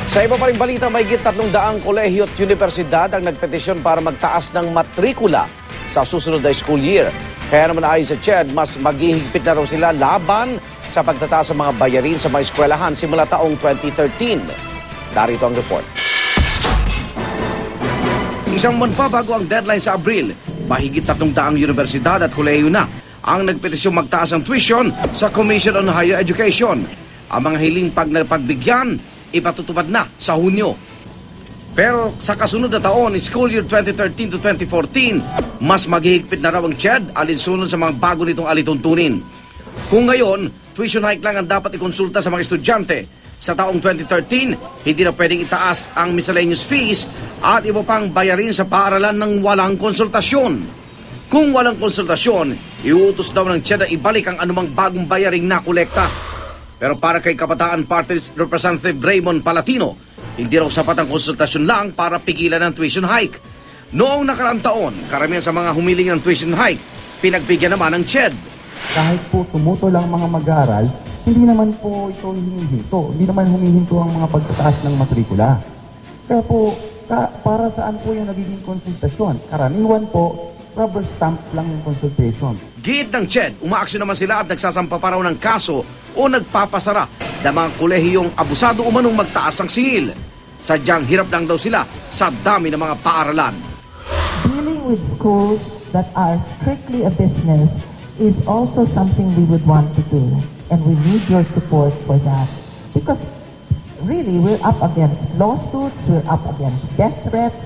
Sa iba pa rin balita, may higit 300 kolehiyo at universidad ang nagpetisyon para magtaas ng matrikula sa susunod na school year. Kaya naman ayon sa CHED, mas maghihigpit na raw sila laban sa pagtataas ng mga bayarin sa mga eskwelahan simula taong 2013. Darito ang report. Isang buwan pa bago ang deadline sa Abril, mahigit 300 universidad at kolehiyo na ang nagpetisyon magtaas ng tuition sa Commission on Higher Education. Ang mga hiling pagbigyan, ipatutupad na sa Hunyo. Pero sa kasunod na taon, school year 2013 to 2014, mas maghihigpit na raw ang CHED alinsunod sa mga bago nitong alituntunin. Kung ngayon, tuition hike lang ang dapat ikonsulta sa mga estudyante. Sa taong 2013, hindi na pwedeng itaas ang miscellaneous fees at iba pang bayarin sa paaralan ng walang konsultasyon. Kung walang konsultasyon, iuutos daw ng CHED na ibalik ang anumang bagong bayaring nakolekta. Pero para kay Kabataan Party Representative Raymond Palatino, hindi raw sapat ang konsultasyon lang para pigilan ang tuition hike. Noong nakaraang taon, karamihan sa mga humiling ng tuition hike, pinagbigyan naman ng CHED. Kahit po tumuto lang mga mag-aaral, hindi naman po ito hinihinto. Hindi naman humihinto ang mga pagtataas ng matrikula. Kaya po, para saan po yung nagiging konsultasyon? Karaniwan po, rubber stamp lang yung consultation. Giit ng CHED, umaaksyon naman sila at nagsasampa pa raw ng kaso o nagpapasara ng mga kolehiyong abusado umanong magtaas ang singil. Sadyang hirap lang daw sila sa dami ng mga paaralan. Dealing with schools that are strictly a business is also something we would want to do. And we need your support for that. Because really, we're up against lawsuits, we're up against death threats,